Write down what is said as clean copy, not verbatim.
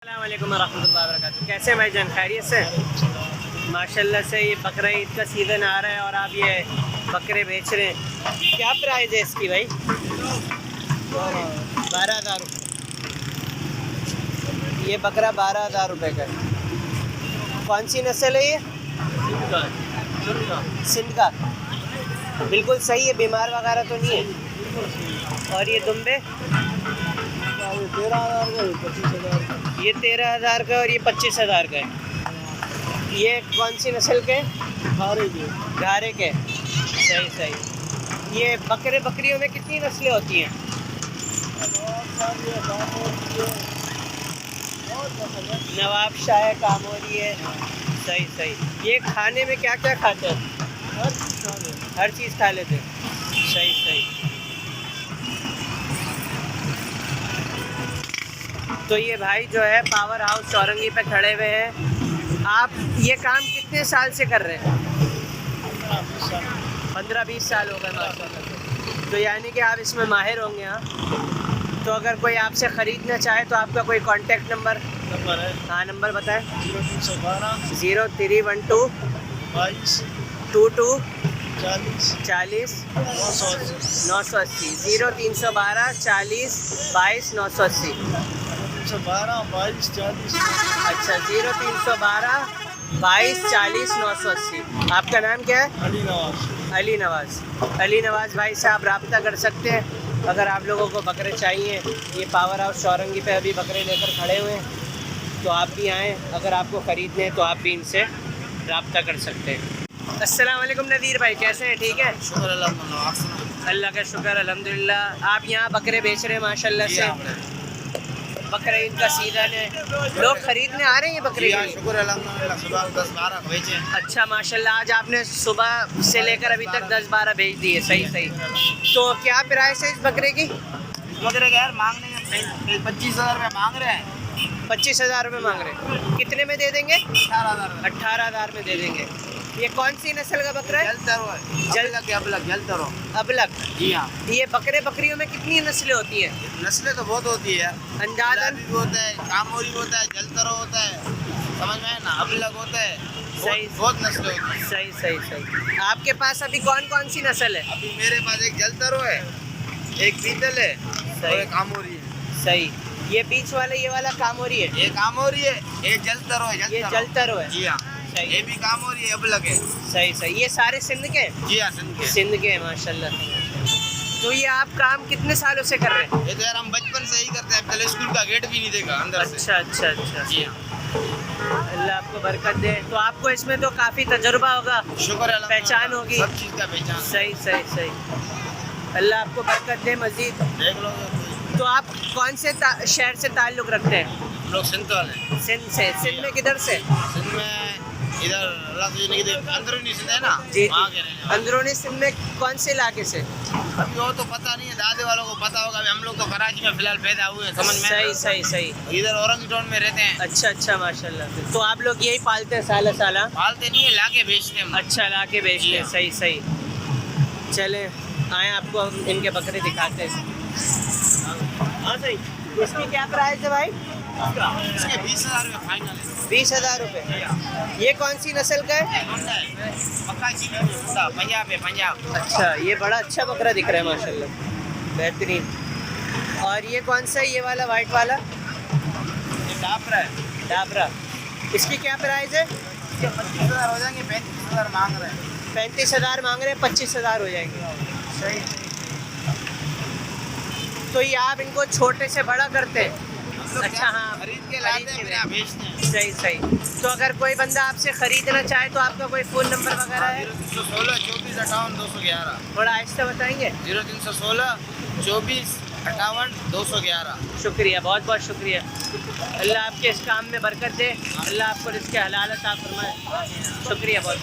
अस्सलाम वालेकुम रहमतुल्लाहि व बरकातुहू। कैसे भाईजान, खैरियत से? माशाल्लाह से ये बकरा ईद का सीज़न आ रहा है और आप ये बकरे बेच रहे हैं। क्या प्राइस है इसकी भाई? 12,000 रुपये। ये बकरा 12,000 रुपये का है। कौन सी नस्ल है ये? सिंध का। बिल्कुल सही है, बीमार वगैरह तो नहीं है? और ये दुम्बे? 13,000 ये 13,000 का और ये 25,000 का है। ये कौन सी नस्ल के? घारे के। सही सही। ये बकरे बकरियों में कितनी नस्लें होती हैं? नवाब शाह, कामोरी है। सही सही। ये खाने में क्या क्या खाते हैं? हर चीज़ खा लेते हैं। सही सही। तो ये भाई जो है पावर हाउस चौरंगी पे खड़े हुए हैं। आप ये काम कितने साल से कर रहे हैं? 15-20 साल हो गए माशाल्लाह। तो यानी कि आप इसमें माहिर होंगे। हाँ, तो अगर कोई आपसे ख़रीदना चाहे तो आपका कोई कांटेक्ट नंबर है। हाँ, नंबर बताएं। 0312 0312 22 40 980 0312 40 22 980। 312 22 40। अच्छा, 0312 22 40 980। आपका नाम क्या है? अली नवाज। अली नवाज़। अली नवाज़ भाई से आप रब्ता कर सकते हैं अगर आप लोगों को बकरे चाहिए। ये पावर हाउस चौरंगी पे अभी बकरे लेकर खड़े हुए हैं, तो आप भी आएँ। अगर आपको ख़रीदने हैं तो आप भी इनसे रब्ता कर सकते हैं। अस्सलाम वालेकुम नदीर भाई, कैसे हैं? ठीक है, शुक्र अल्लाह का शुक्र, अल्हम्दुलिल्लाह। आप यहाँ बकरे बेच रहे हैं माशाल्लाह से। बकरा ईद का सीज़न है, लोग ख़रीदने आ रहे हैं बकरे के लिए? शुक्र अल्हम्दुलिल्लाह। सुबह 10-12 बेचे। अच्छा माशाल्लाह, आज आपने सुबह से लेकर अभी तक 10-12 भेज दिए। सही सही। तो क्या प्राइस है इस बकरे की? बकरे का यार मांगने में 25,000 रुपये मांग रहे हैं। 25,000 रुपये मांग रहे हैं। कितने में दे देंगे? 18,000 18,000 में दे देंगे। ये कौन सी नस्ल का बकरा है? जलतरो है। जलतरो। अबलग। जी हाँ। ये बकरे बकरियों में कितनी नस्लें होती हैं? नस्लें तो बहुत होती है। अंदाज़न? भी होता है, कामोरी होता है, जलतरो होता है, समझ में है ना, अबलग होता है। सही। बहुत नस्लें होती है। सही सही सही। आपके पास अभी कौन कौन सी नस्ल है? अभी मेरे पास एक जलतरो है, एक बीतल है और एक कामोरी है। सही। ये बीच वाला, ये वाला कामोरी है? एक कामोरी है, एक जलतरो है। ये जलतरो है। जी हाँ। सही। ये भी कामोरी है, अबलग है। सही सही। ये सारे सिंध के हैं? जी हाँ, सिंध के। सिंध के हैं माशाल्लाह। तो ये आप काम कितने सालों से कर रहे हैं? ये तो यार हम बचपन से ही करते हैं, पहले स्कूल का गेट भी नहीं देखा अंदर से। अच्छा अच्छा अच्छा। जी हाँ। अल्लाह आपको बरकत दे। तो आपको इसमें तो काफ़ी तजुर्बा होगा, शुक्र है, पहचान होगी। सब चीज़ का पहचान। सही सही सही। अल्लाह आपको बरकत दे मज़ीद। देख लो, तो आप कौन से शहर से ताल्लुक़ रखते हैं? हम लोग सिंध वाले हैं। सिंध से। सिंध में किधर से? सिंध में इधर अंदरूनी सिंध है ना, जी वहाँ के रहने वाले। अंदरूनी सिंध में कौन से इलाके से? अभी वो तो पता नहीं है, दादे वालों को पता होगा। अभी हम लोग तो कराची में फिलहाल पैदा हुए हैं, समझ में है सही ना? सही सही। इधर औरंगी टाउन में रहते हैं। अच्छा अच्छा माशाल्लाह। तो आप लोग यही पालते हैं साला साला? पालते नहीं है, लाके बेचते हैं हम। अच्छा, ला के बेचते हैं। सही सही। चले आए, आपको हम इनके बकरे दिखाते हैं। हाँ सही। इसकी क्या प्राइस है भाई? इसके 20,000 रुपये फाइनल है। 20,000 रुपये। ये कौन सी नस्ल का है? होंडा है, पक्का चीनी होंडा, पंजाब है, पंजाब। अच्छा, ये बड़ा अच्छा बकरा दिख रहा है माशाल्लाह, बेहतरीन। और ये कौन सा है, ये वाला वाइट वाला? ये डाबरा है। डाबरा। इसकी क्या प्राइस है? इसके 25,000 हो जाएंगे, 35,000 मांग रहे हैं। 35,000 मांग रहे हैं, 25,000 हो जाएंगे। सही। तो ये आप इनको छोटे से बड़ा करते हैं? अच्छा हाँ, खरीद के लाते हैं, फिर यहाँ बेचते हैं। सही सही। तो अगर कोई बंदा आपसे ख़रीदना चाहे तो आपका कोई फ़ोन नंबर वगैरह है? 0316 24 58 211। थोड़ा आहिस्ता बताएंगे? 0316 24 58 211। शुक्रिया, बहुत बहुत शुक्रिया। अल्लाह आपके इस काम में बरकत दे, अल्लाह आपको इसके हलाल अता फरमाए। शुक्रिया बहुत।